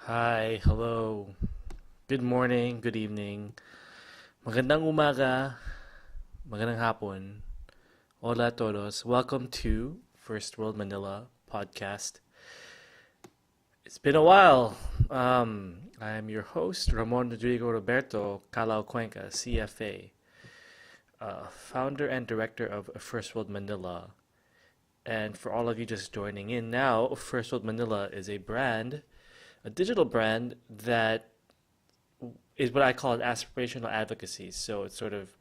Hi, hello. Good morning, good evening. Magandang umaga, magandang hapon. Hola a todos. Welcome to First World Manila podcast. It's been a while. I'm your host, Ramon Rodrigo Roberto Calao Cuenca, CFA, founder and director of First World Manila. And for all of you just joining in now, First World Manila is a brand, a digital brand that is what I call an aspirational advocacy. So it's sort of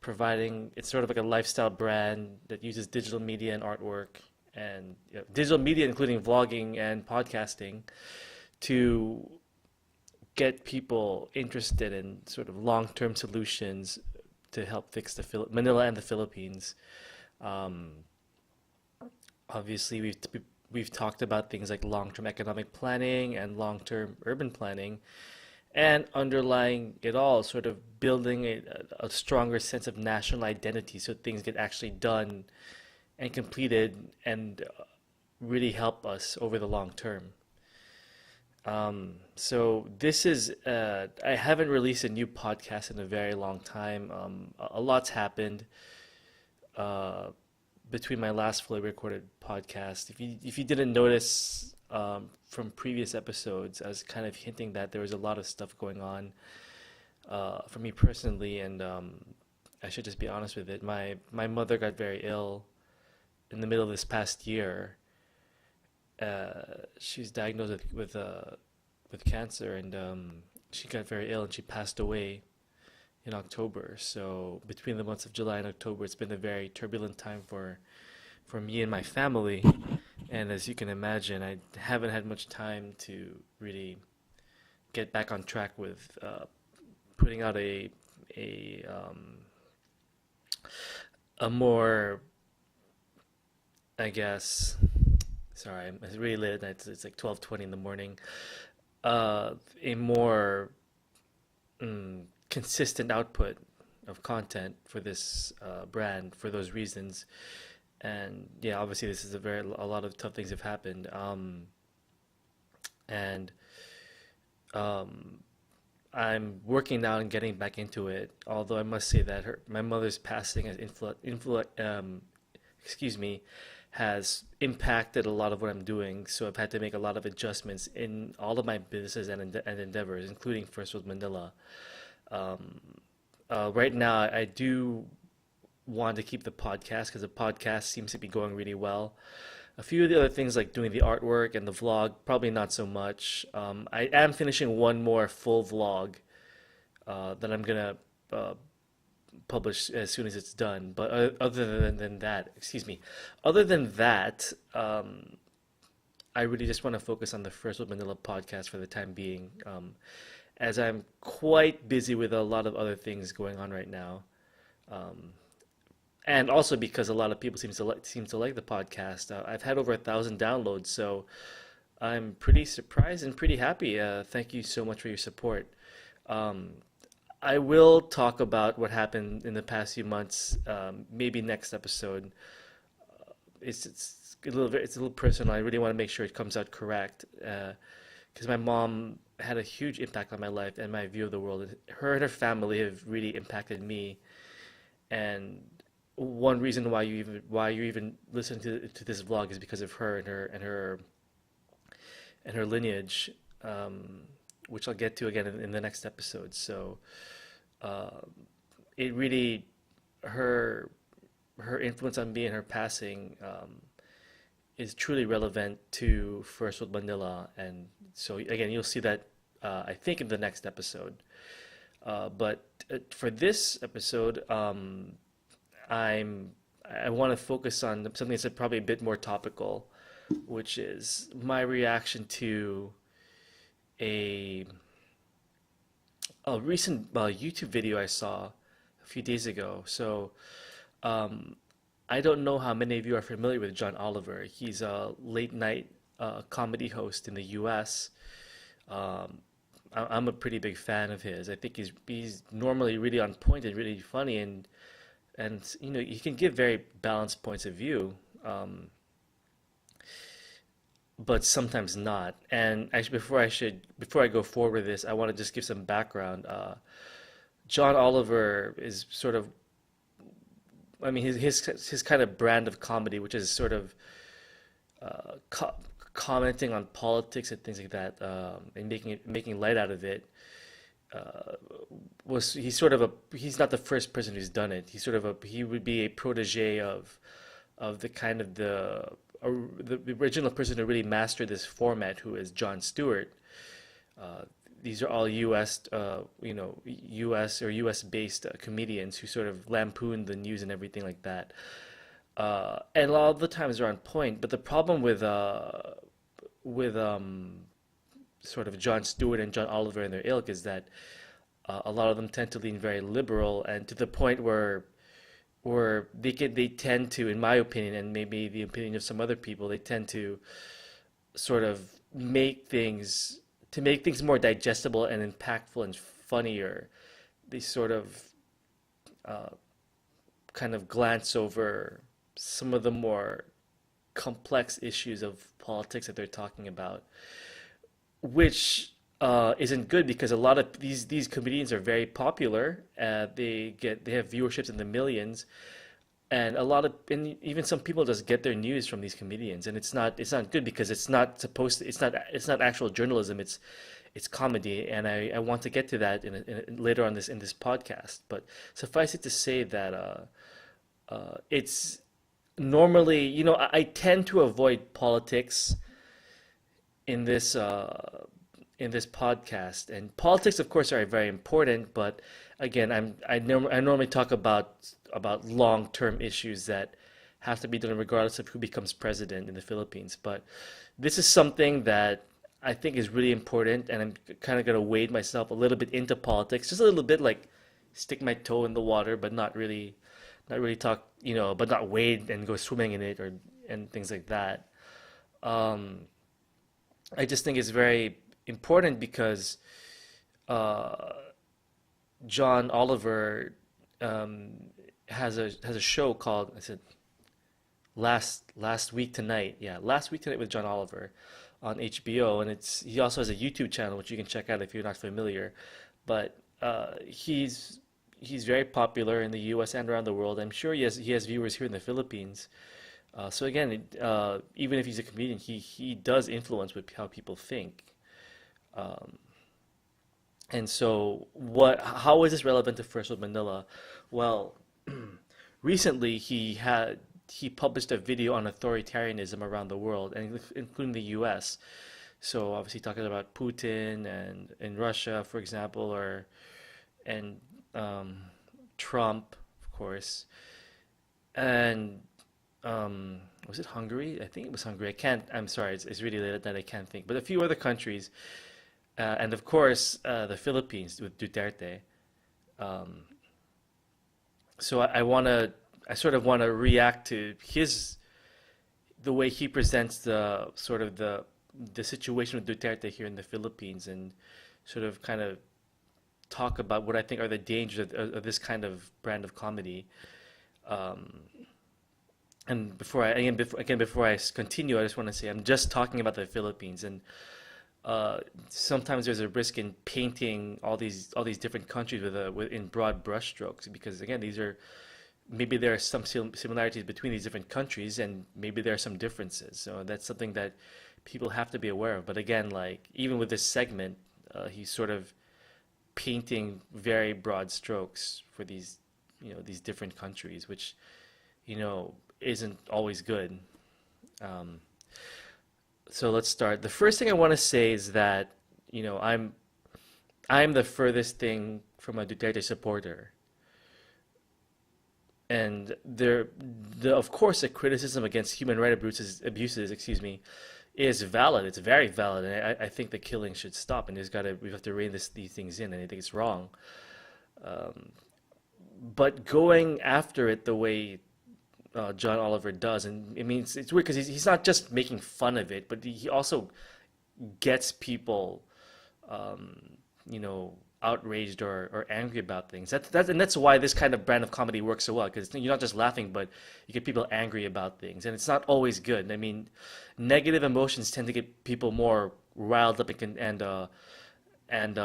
like a lifestyle brand that uses digital media and artwork and digital media, including vlogging and podcasting, to get people interested in sort of long-term solutions to help fix Manila and the Philippines. Um, Obviously, we've talked about things like long-term economic planning and long-term urban planning, and underlying it all, sort of building a stronger sense of national identity so things get actually done and completed and really help us over the long term. So I haven't released a new podcast in a very long time. A lot's happened uh, between my last fully recorded podcast. If you didn't notice from previous episodes, I was kind of hinting that there was a lot of stuff going on for me personally, and I should just be honest with it. My mother got very ill in the middle of this past year. She was diagnosed with cancer, and she got very ill, and she passed away in October. So between the months of July and October, it's been a very turbulent time for me and my family. And as you can imagine, I haven't had much time to really get back on track with putting out a a more, I guess. Sorry, it's really late at night. It's like 12:20 in the morning. A more consistent output of content for this brand for those reasons. And yeah, obviously this is a lot of tough things have happened. And um, I'm working now and getting back into it. Although I must say that my mother's passing has excuse me, has impacted a lot of what I'm doing. So I've had to make a lot of adjustments in all of my businesses and endeavors, including First World Manila. Um, right now, I do want to keep the podcast because the podcast seems to be going really well. A few of the other things like doing the artwork and the vlog, probably not so much. I am finishing one more full vlog that I'm gonna uh, publish as soon as it's done. But than that, excuse me, other than that, I really just want to focus on the First World Manila podcast for the time being, as I'm quite busy with a lot of other things going on right now. Um, and also because a lot of people seem to like the podcast. I've had over 1,000 downloads, so I'm pretty surprised and pretty happy. Thank you so much for your support. Um, I will talk about what happened in the past few months, maybe next episode. It's a little personal. I really want to make sure it comes out correct, because my mom had a huge impact on my life and my view of the world. Her and her family have really impacted me, and one reason why you even listen to this vlog is because of her and her lineage, which I'll get to again in the next episode. So uh, it really her her influence on me and her passing is truly relevant to First World Manila, and so again you'll see that I think in the next episode. But for this episode, I'm I want to focus on something that's probably a bit more topical, which is my reaction to a a recent YouTube video I saw a few days ago. So um, I don't know how many of you are familiar with John Oliver. He's a late night comedy host in the U.S. Um, I'm a pretty big fan of his. I think he's normally really on point and really funny, and you know he can give very balanced points of view. Um, but sometimes not. And actually, before I go forward with this, I want to just give some background. John Oliver is sort of, I mean, his kind of brand of comedy, which is sort of uh, co commenting on politics and things like that, and making light out of it. Uh, he's sort of he's not the first person who's done it. He would be a protege of the kind of the original person who really mastered this format, who is Jon Stewart. Uh, these are all U.S. U.S. or U.S. based comedians who sort of lampoon the news and everything like that. And a lot of the times they're on point. But the problem with sort of Jon Stewart and John Oliver and their ilk is that a lot of them tend to lean very liberal, and to the point where they tend to, in my opinion, and maybe the opinion of some other people, they tend to sort of make things more digestible and impactful and funnier. They sort of uh, kind of glance over some of the more complex issues of politics that they're talking about, which isn't good because a lot of these comedians are very popular. They have viewerships in the millions, and and even some people just get their news from these comedians, and it's not good because it's not actual journalism. It's comedy, and I want to get to that later on in this podcast. But suffice it to say that it's normally, I tend to avoid politics in this podcast, and politics, of course, are very important. But again, I normally talk about long-term issues that have to be done regardless of who becomes president in the Philippines. But this is something that I think is really important, and I'm kind of going to wade myself a little bit into politics, just a little bit, like stick my toe in the water, but not really talk, but not wade and go swimming in it or and things like that. Um, I just think it's very important because uh, John Oliver um, has a show called, I said, last week tonight. Yeah, last week tonight with John Oliver on HBO, and he also has a YouTube channel which you can check out if you're not familiar. But he's very popular in the U.S. and around the world. I'm sure he has viewers here in the Philippines. So again, even if he's a comedian, he does influence with how people think. Um, and so, how is this relevant to First World Manila? Well, recently he published a video on authoritarianism around the world, and including the U.S. So obviously talking about Putin and in Russia, for example, or and um, Trump, of course, and was it Hungary? I think it was Hungary. I can't. I'm sorry. It's really late at night. I can't think. But a few other countries, and of course the Philippines with Duterte. Um, so I sort of want to react to the way he presents the sort of the situation with Duterte here in the Philippines, and sort of kind of talk about what I think are the dangers of this kind of brand of comedy. Um, and before I continue, I just want to say I'm just talking about the Philippines, and sometimes there's a risk in painting all these different countries in broad brushstrokes, because again, these are maybe there are some similarities between these different countries, and maybe there are some differences. So that's something that people have to be aware of. But again, like even with this segment, he's sort of painting very broad strokes for these different countries, which isn't always good. Um, so let's start. The first thing I want to say is that you know I'm the furthest thing from a Duterte supporter, and of course the criticism against human rights abuses, excuse me, is valid. It's very valid, and I think the killing should stop. And we have to rein these things in, and I think it's wrong. Um, but going after it the way John Oliver does, and I mean it's weird because he's not just making fun of it, but he also gets people, um, you know, outraged or angry about things. That's why this kind of brand of comedy works so well because you're not just laughing, but you get people angry about things, and it's not always good. I mean, negative emotions tend to get people more riled up and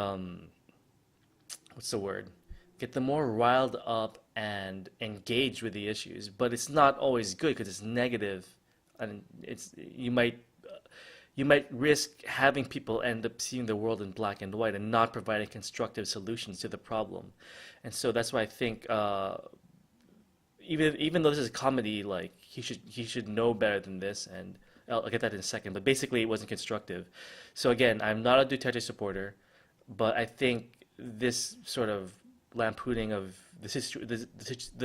what's the word? Get them more riled up and engaged with the issues, but it's not always good because it's negative, and it's you might risk having people end up seeing the world in black and white and not providing constructive solutions to the problem. And so that's why I think even though this is a comedy, like he should know better than this, and I'll get that in a second. But basically, it wasn't constructive. So again, I'm not a Duterte supporter, but I think this sort of lampooning of the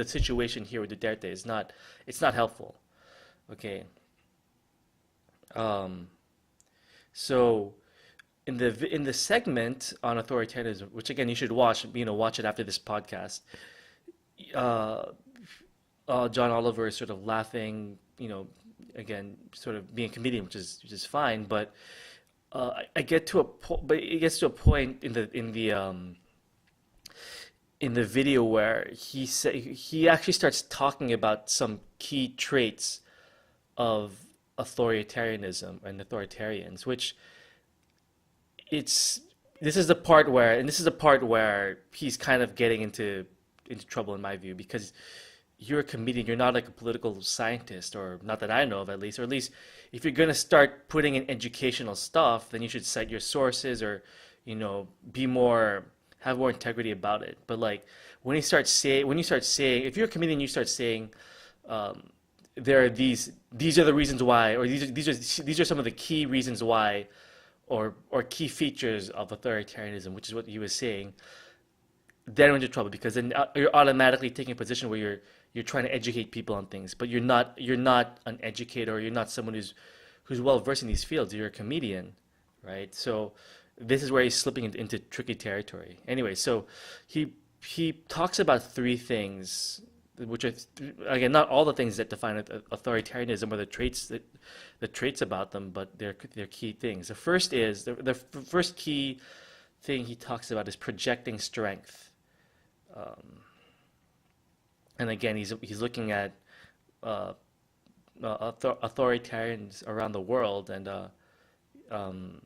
situation here with Duterte is not it's not helpful. Okay. Um, so in the segment on authoritarianism, which again you should watch, watch it after this podcast. Uh, John Oliver is sort of laughing, again, sort of being a comedian, which is fine, but I get to a but it gets to a point in the video where he actually starts talking about some key traits of authoritarianism and authoritarians, which it's this is the part where he's kind of getting into trouble in my view because you're a comedian, you're not like a political scientist, or not that I know of at least, or at least if you're gonna start putting in educational stuff, then you should cite your sources or, be more have more integrity about it. But like when you start saying if you're a comedian, you start saying um, there are these are the reasons why, or these are some of the key reasons why, or key features of authoritarianism, which is what he was saying, then you're into trouble because then you're automatically taking a position where you're trying to educate people on things, but you're not an educator, or you're not someone who's well versed in these fields. You're a comedian, right? So this is where he's slipping into tricky territory. Anyway, so he talks about three things, which are again not all the things that define authoritarianism or the traits about them, but they're key things. The first is the first key thing he talks about is projecting strength. Um, and again, he's looking at uh, authoritarians around the world and um,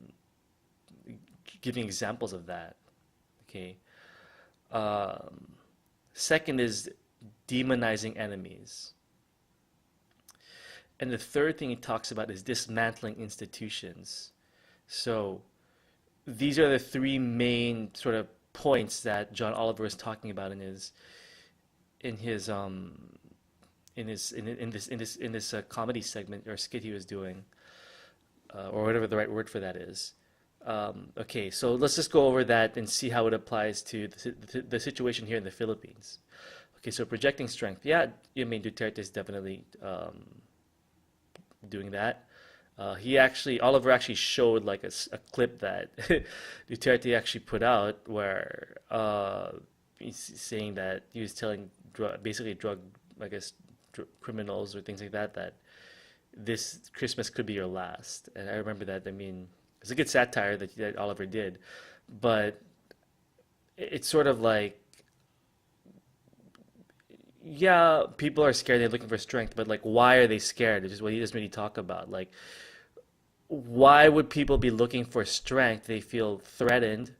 giving examples of that. Okay. Um, Second is demonizing enemies. And the third thing he talks about is dismantling institutions. So these are the three main sort of points that John Oliver is talking about in his in this comedy segment or skit he was doing, or whatever the right word for that is. Okay, so let's just go over that and see how it applies to the situation here in the Philippines. Okay, so projecting strength. Yeah, I mean Duterte is definitely doing that. Oliver actually showed like a clip that Duterte actually put out where he's saying that he was telling basically drug, I guess, criminals or things like that, that this Christmas could be your last. And I remember that. I mean, it's a good satire that Oliver did, but it's sort of like, yeah, people are scared, they're looking for strength, but like, why are they scared? Which is what he doesn't really talk about. Like, why would people be looking for strength? They feel threatened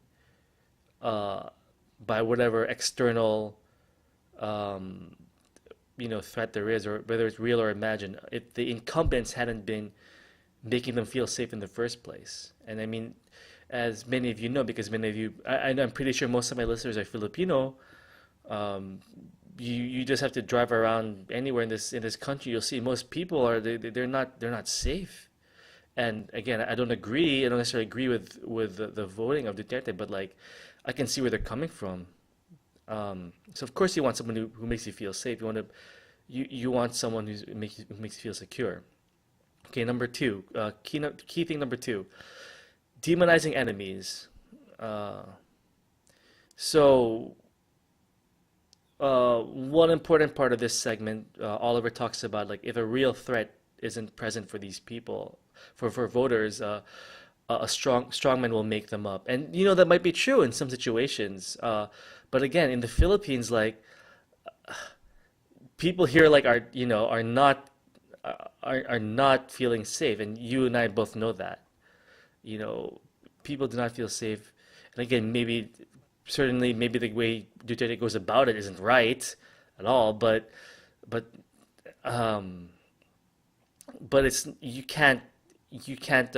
uh, by whatever external um, threat there is, or whether it's real or imagined. If the incumbents hadn't been making them feel safe in the first place. And I mean, as many of you know, because many of you, I'm pretty sure most of my listeners are Filipino. Um, you just have to drive around anywhere in this country. You'll see most people they're not safe. And again, I don't agree. I don't necessarily agree with the voting of Duterte, but like, I can see where they're coming from. So of course you want someone who makes you feel safe. You want someone who makes you feel secure. Okay, number two, key thing number two, demonizing enemies. Uh, so one important part of this segment, Oliver talks about like if a real threat isn't present for these people, for voters, a strongman will make them up, and that might be true in some situations. But again, in the Philippines, like people here, like are not feeling safe, and you and I both know that. You know, people do not feel safe, and again, certainly, maybe the way Duterte goes about it isn't right at all, but um, but it's you can't you can't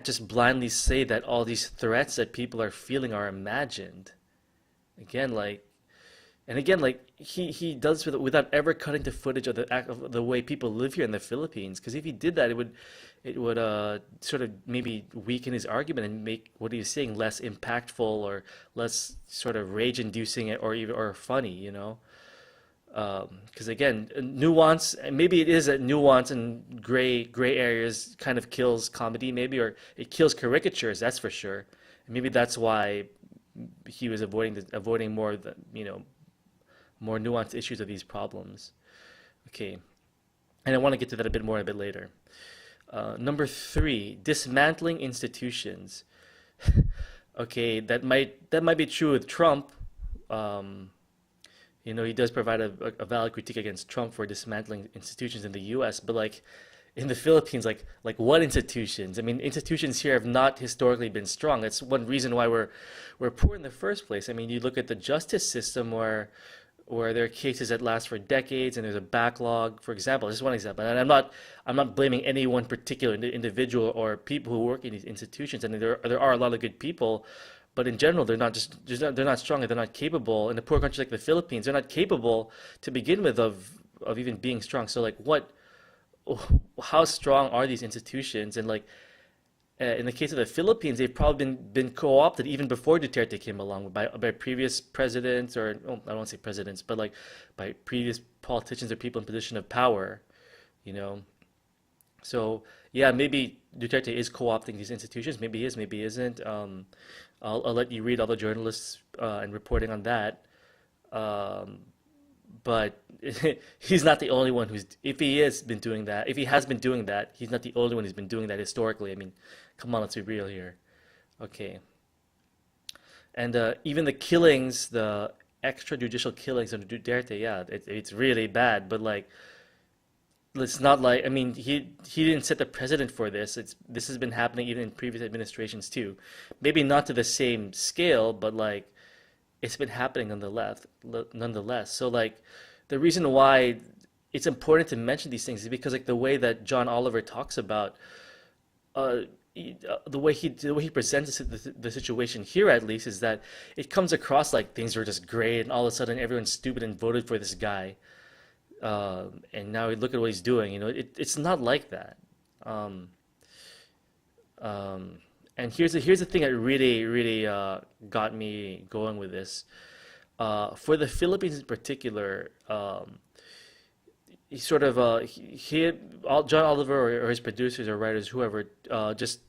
just blindly say that all these threats that people are feeling are imagined. Again, like he does without ever cutting to footage of the way people live here in the Philippines. Because if he did that, it would sort of maybe weaken his argument and make what he's saying less impactful or less sort of rage-inducing or funny. Because again, nuance, maybe it is that nuance and gray areas kind of kills comedy, maybe, or it kills caricatures. That's for sure. And maybe that's why he was avoiding more of the more nuanced issues of these problems. Okay, and I want to get to that a bit more a bit later. Number three, dismantling institutions. Okay, that might be true with Trump. Um, he does provide a valid critique against Trump for dismantling institutions in the U.S., but like in the Philippines, like what institutions? I mean, institutions here have not historically been strong. That's one reason why we're poor in the first place. I mean, you look at the justice system where there are cases that last for decades and there's a backlog. For example, just one example, and I'm not blaming any one particular individual or people who work in these institutions. And there are a lot of good people, but in general, they're not strong and they're not capable. In a poor country like the Philippines, they're not capable to begin with of even being strong. So like how strong are these institutions? And like in the case of the Philippines, they've probably been co-opted even before Duterte came along by previous presidents, or oh, I don't want to say presidents, but like by previous politicians or people in position of power, you know. So yeah, maybe Duterte is co-opting these institutions. Maybe he is, maybe he isn't. I'll let you read all the journalists and reporting on that. Um, but he's not the only one if he has been doing that, if he has been doing that, he's not the only one who's been doing that historically. I mean, come on, let's be real here. Okay. And even the killings, the extrajudicial killings under Duterte, yeah, it's really bad. But like, it's not like, I mean, he didn't set the precedent for this. This has been happening even in previous administrations too. Maybe not to the same scale, but like it's been happening nonetheless. So like the reason why it's important to mention these things is because like the way that John Oliver talks about uh, the way he presents the situation here at least is that it comes across like things were just great and all of a sudden everyone's stupid and voted for this guy, and now look at what he's doing. It's not like that. Um, um, and here's the thing that really got me going with this. For the Philippines in particular, he sort of John Oliver or his producers or writers, whoever, just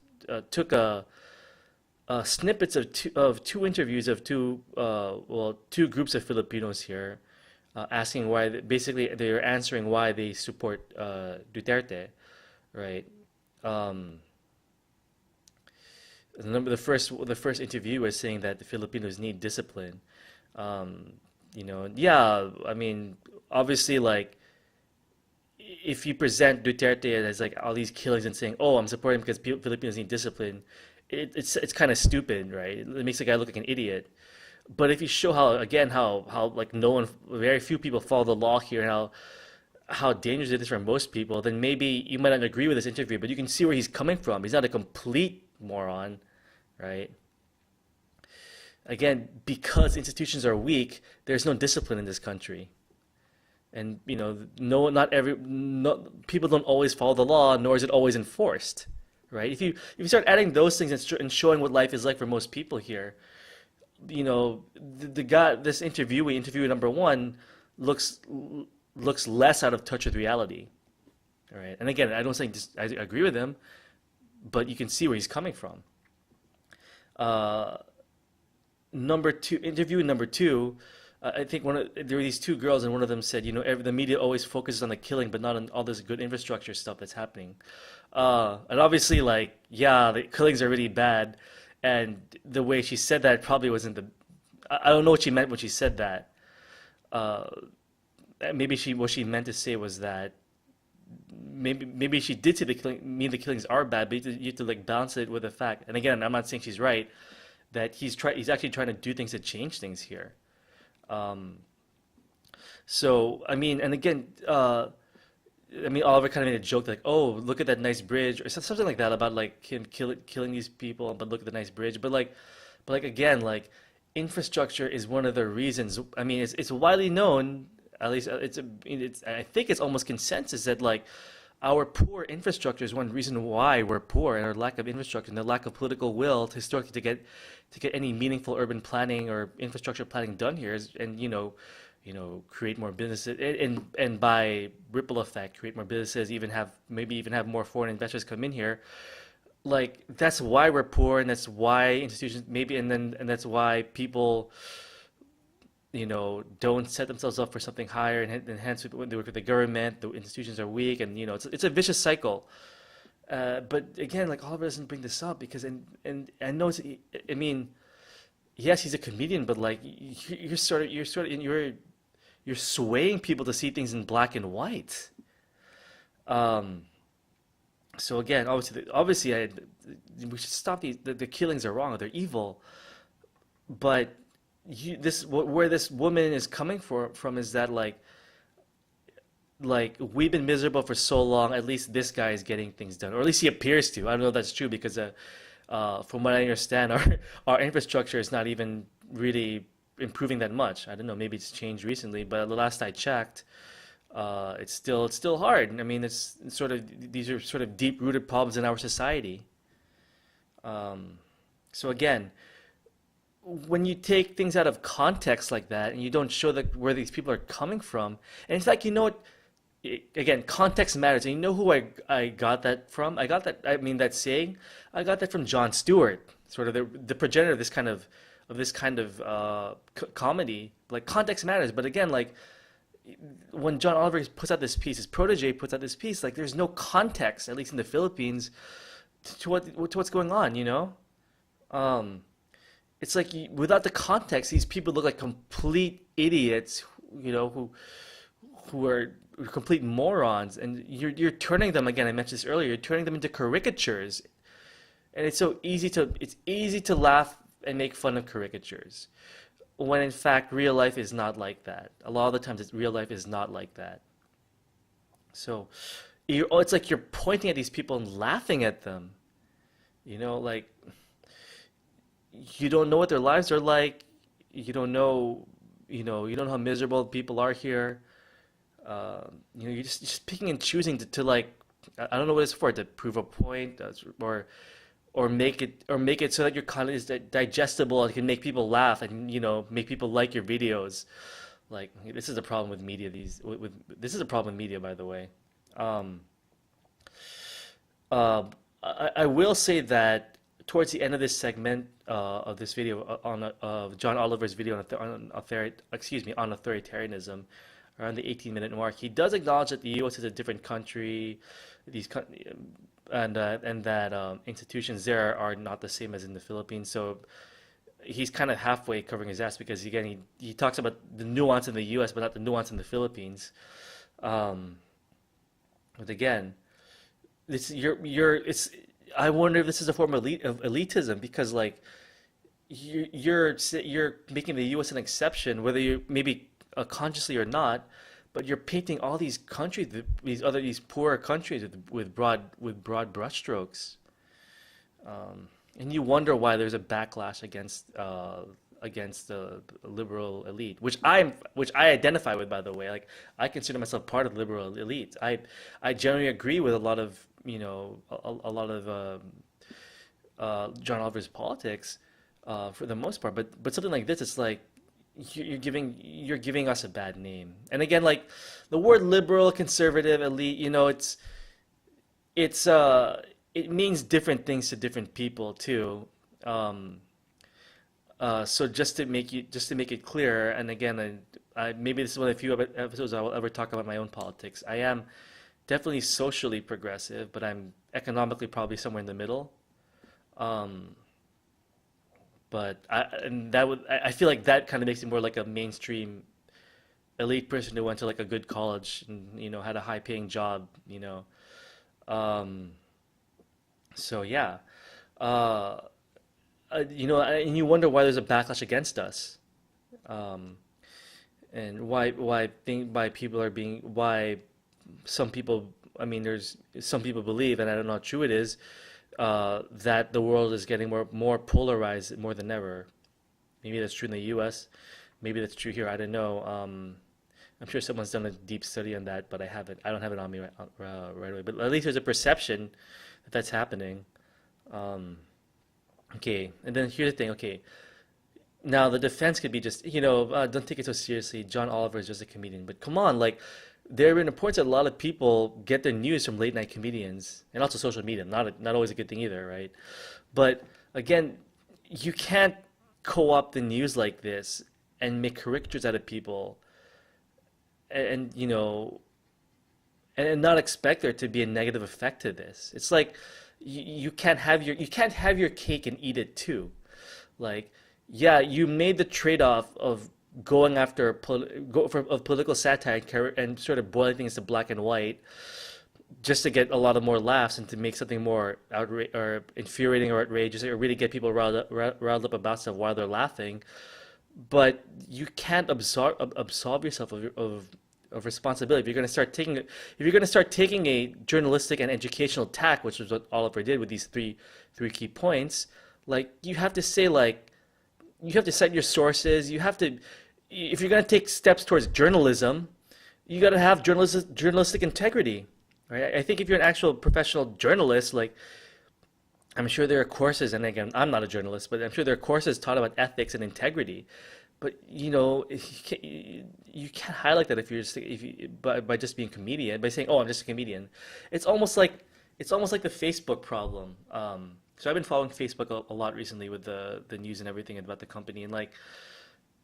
took snippets of two interviews of two groups of Filipinos here, asking why basically they're answering why they support Duterte, right? Um, the first interview was saying that the Filipinos need discipline. Um, yeah, I mean, obviously, like if you present Duterte as like all these killings and saying, "Oh, I'm supporting him because Filipinos need discipline," it's kind of stupid, right? It makes the guy look like an idiot. But if you show how like no one, very few people follow the law here, and how dangerous it is for most people, then maybe you might not agree with this interview, but you can see where he's coming from. He's not a complete moron, right? Again, because institutions are weak, there's no discipline in this country. And no, not every no, people don't always follow the law, nor is it always enforced, right? If you start adding those things and showing what life is like for most people here, the guy, this interview number one, looks looks less out of touch with reality, all right? And again, I don't think I agree with him, but you can see where he's coming from. Uh, Number two, interview number two. I think there were these two girls, and one of them said, the media always focuses on the killing, but not on all this good infrastructure stuff that's happening. And obviously, like, yeah, the killings are really bad, and the way she said that probably wasn't the. I don't know what she meant when she said that. Uh, maybe what she meant to say was that maybe she did say mean the killings are bad, but you have to like balance it with the fact. And again, I'm not saying she's right that he's actually trying to do things to change things here. Um, so I mean, and again, I mean, Oliver kind of made a joke like, "Oh, look at that nice bridge," or something like that about like him killing these people, but look at the nice bridge. But like again, like infrastructure is one of the reasons. I mean, it's widely known, at least it's I think it's almost consensus that like our poor infrastructure is one reason why we're poor, and our lack of infrastructure and the lack of political will historically to get any meaningful urban planning or infrastructure planning done here is, and create more businesses and by ripple effect create more businesses, even have more foreign investors come in here. Like that's why we're poor, and that's why institutions maybe and that's why people don't set themselves up for something higher, and hence when they work with the government, the institutions are weak, and it's a vicious cycle. But again, like Oliver doesn't bring this up because and I know I mean, yes, he's a comedian, but like you're swaying people to see things in black and white. Um, so again, obviously, we should stop the killings are wrong, they're evil. But where this woman is coming from is that like we've been miserable for so long. At least this guy is getting things done, or at least he appears to. I don't know if that's true because from what I understand, our infrastructure is not even really improving that much. I don't know. Maybe it's changed recently, but the last I checked, it's still hard. I mean, it's sort of these are sort of deep rooted problems in our society. Um, so again, when you take things out of context like that and you don't show where these people are coming from, and it's like what again, context matters. And you know who I got that from? I mean that saying, I got that from Jon Stewart, sort of the progenitor of this kind of comedy. Like context matters, but again, like when John Oliver puts out this piece, his protege puts out this piece, like there's no context, at least in the Philippines, to what's going on. Um, it's like without the context, these people look like complete idiots, who are complete morons, and you're turning them again. I mentioned this earlier. You're turning them into caricatures, and it's easy to laugh and make fun of caricatures, when in fact real life is not like that. A lot of the times, real life is not like that. So, it's like you're pointing at these people and laughing at them. Like you don't know what their lives are like. You don't know, you don't know how miserable people are here. You're just picking and choosing to like, I don't know what it's for, to prove a point, or make it so that your content is digestible and can make people laugh, and make people like your videos. Like this is a problem with media. This is a problem with media, by the way. Um, I will say that towards the end of this segment of this video of John Oliver's video on authoritarianism, around the 18-minute mark, he does acknowledge that the U.S. is a different country, these coun- and that institutions there are not the same as in the Philippines. So he's kind of halfway covering his ass because again he talks about the nuance in the U.S. but not the nuance in the Philippines. Um, but again, it's I wonder if this is a form of elitism because like you're making the U.S. an exception, whether you maybe consciously or not, but you're painting all these countries, these poorer countries with broad brushstrokes, and you wonder why there's a backlash against the liberal elite, which I identify with, by the way. Like I consider myself part of the liberal elite. I generally agree with a lot of a lot of John Oliver's politics for the most part, but something like this, it's like you're giving us a bad name. And again, like the word liberal, conservative, elite, it means different things to different people too. Um, So just to make it clear, and again, maybe this is one of the few episodes I will ever talk about my own politics. I am definitely socially progressive, but I'm economically probably somewhere in the middle. Um, and that would I feel like that kind of makes me more like a mainstream elite person who went to like a good college and had a high paying job. Um, so yeah, uh, and you wonder why there's a backlash against us. Um, and why people are being why some people I mean there's some people believe, and I don't know how true it is, that the world is getting more polarized more than ever. Maybe that's true in the U.S. Maybe that's true here. I don't know. I'm sure someone's done a deep study on that, but I don't have it on me right away. But at least there's a perception that that's happening. Um, okay, and then here's the thing. Okay, now the defense could be just, don't take it so seriously. John Oliver is just a comedian, but come on, like there have been reports that a lot of people get their news from late night comedians and also social media. Not always a good thing either, right? But again, you can't co-opt the news like this and make caricatures out of people, and and not expect there to be a negative effect to this. It's like you can't have your cake and eat it too. Like, yeah, you made the trade-off of going after of political satire and sort of boiling things to black and white just to get a lot of more laughs and to make something more or infuriating or outrageous or really get people riled up about stuff while they're laughing. But you can't absolve yourself of responsibility. If you're going to start taking a journalistic and educational tack, which is what Oliver did with these three key points, like you have to say, like, you have to cite your sources. You have to, if you're going to take steps towards journalism, you got to have journalistic integrity, right? I think if you're an actual professional journalist, like I'm sure there are courses, and again, I'm not a journalist, but I'm sure there are courses taught about ethics and integrity. But you can't highlight that if you by just being a comedian, by saying, "Oh, I'm just a comedian." It's almost like the Facebook problem. So I've been following Facebook a lot recently with the news and everything about the company, and like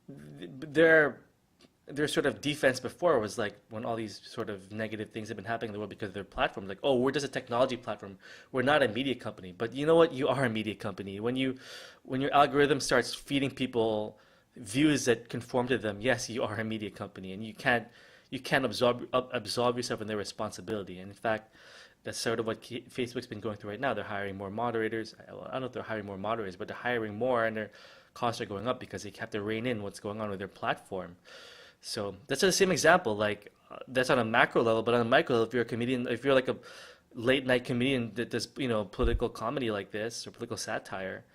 their their sort of defense before was like when all these sort of negative things have been happening in the world because of their platform, like, oh, we're just a technology platform, we're not a media company. But you know what? You are a media company. When your algorithm starts feeding people views that conform to them, yes, you are a media company, and you can't absolve yourself in their responsibility. And in fact, that's sort of what Facebook's been going through right now. They're hiring more moderators. Well, I don't know if they're hiring more moderators, but they're hiring more, and their costs are going up because they have to rein in what's going on with their platform. So that's the same example. Like that's on a macro level, but on a micro level, if you're a comedian, if you're like a late night comedian that does political comedy like this or political satire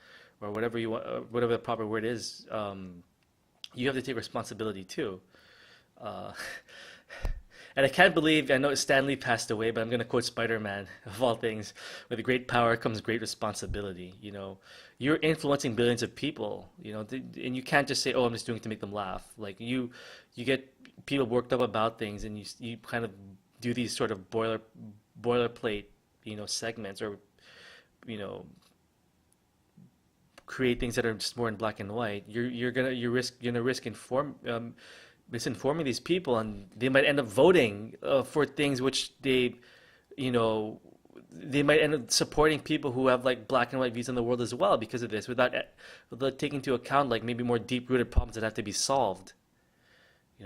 or whatever you want, whatever the proper word is, you have to take responsibility too. Uh, and I can't believe I know Stanley passed away, but I'm gonna quote Spider-Man of all things: "With great power comes great responsibility." You're influencing billions of people. And you can't just say, "Oh, I'm just doing it to make them laugh." Like you get people worked up about things, and you kind of do these sort of boilerplate, segments, or you know create things that are just more in black and white. You're gonna risk misinforming these people, and they might end up voting for things which you know, they might end up supporting people who have like black and white views on the world as well because of this, without taking into account like maybe more deep rooted problems that have to be solved.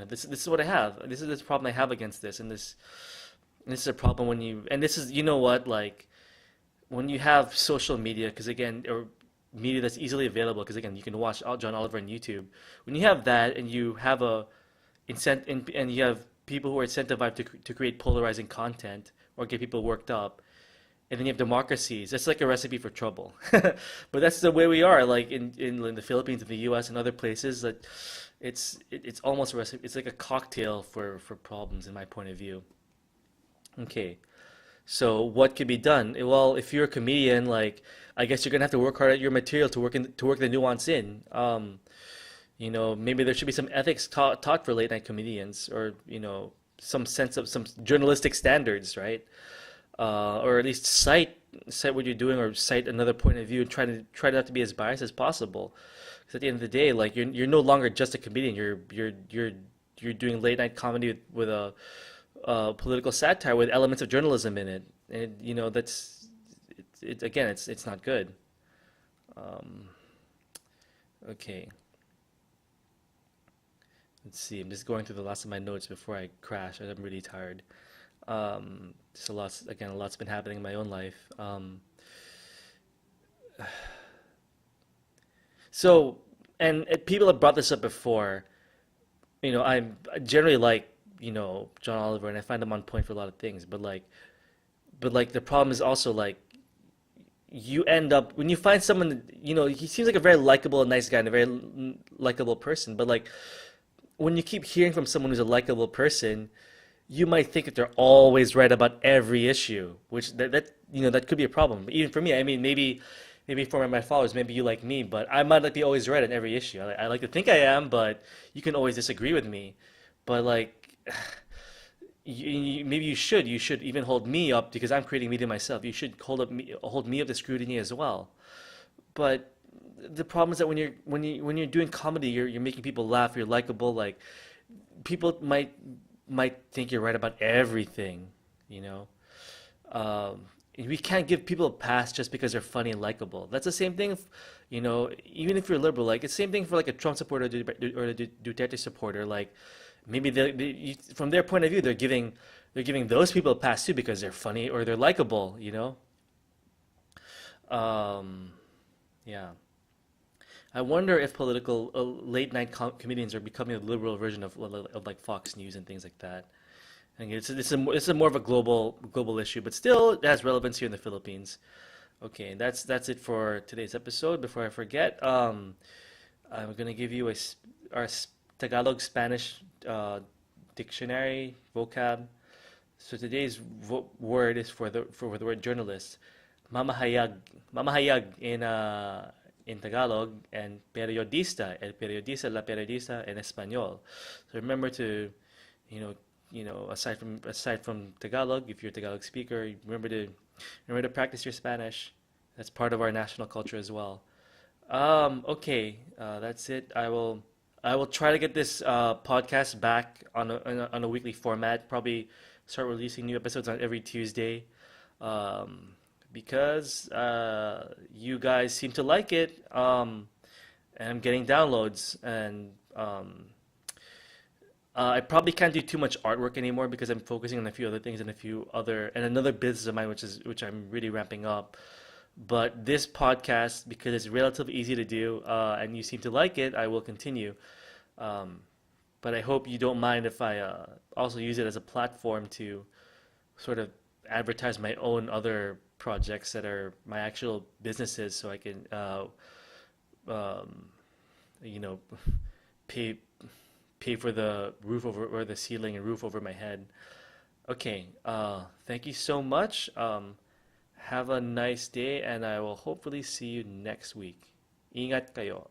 This is what I have. This is this problem I have against this, and this is a problem when this is what, like, when you have social media, because again, or media that's easily available, because again, you can watch John Oliver on YouTube. When you have that, and you have and you have people who are incentivized to create polarizing content or get people worked up, and then you have democracies. That's like a recipe for trouble. But that's the way we are, like in the Philippines, in the U.S., and other places. That it's almost a recipe. It's like a cocktail for problems, in my point of view. Okay. So what could be done? Well, if you're a comedian, like, I guess you're gonna have to work hard at your material to work the nuance in. Maybe there should be some ethics taught for late night comedians, or some sense of some journalistic standards, right? Or at least cite what you're doing, or cite another point of view, and try to not to be as biased as possible. Because at the end of the day, like you're no longer just a comedian. You're doing late night comedy with a political satire with elements of journalism in it, and that's again, it's not good. Um, okay, let's see. I'm just going through the last of my notes before I crash. I'm really tired. Just a lot, again, a lot's been happening in my own life. So, and people have brought this up before. I generally like John Oliver, and I find him on point for a lot of things. But like the problem is also like you end up when you find someone, he seems like a very likable and nice guy and a very likable person. But like when you keep hearing from someone who's a likable person, you might think that they're always right about every issue, which that could be a problem. But even for me, I mean, maybe for my followers, maybe you like me, but I might not be always right on every issue. I like to think I am, but you can always disagree with me. But like, maybe you should even hold me up because I'm creating media myself. You should hold me up to scrutiny as well. But the problem is that when you're doing comedy, you're making people laugh. You're likable. Like people might think you're right about everything, you know. We can't give people a pass just because they're funny and likable. That's the same thing, even if you're liberal. Like it's the same thing for like a Trump supporter or a Duterte supporter. Like maybe from their point of view, they're giving those people a pass too because they're funny or they're likable. Um, yeah. I wonder if political late night comedians are becoming a liberal version of like Fox News and things like that. And it's a more of a global issue, but still it has relevance here in the Philippines. Okay, that's it for today's episode. Before I forget, I'm gonna give you our Tagalog Spanish dictionary vocab. So today's word is for the word journalist, mamahayag, mamahayag in Tagalog, and periodista, el periodista, la periodista in Espanol. So remember to, you know, aside from Tagalog, if you're a Tagalog speaker, remember to practice your Spanish. That's part of our national culture as well. Okay, that's it. I will try to get this podcast back on a weekly format. Probably start releasing new episodes on every Tuesday, um, because you guys seem to like it, and I'm getting downloads. And I probably can't do too much artwork anymore because I'm focusing on a few other things and another business of mine, which I'm really ramping up. But this podcast, because it's relatively easy to do, and you seem to like it, I will continue. Um, but I hope you don't mind if I also use it as a platform to sort of advertise my own other projects that are my actual businesses, so I can, um, you know, pay pay for the roof over or the ceiling and roof over my head. Okay, thank you so much. Have a nice day, and I will hopefully see you next week. Ingat kayo.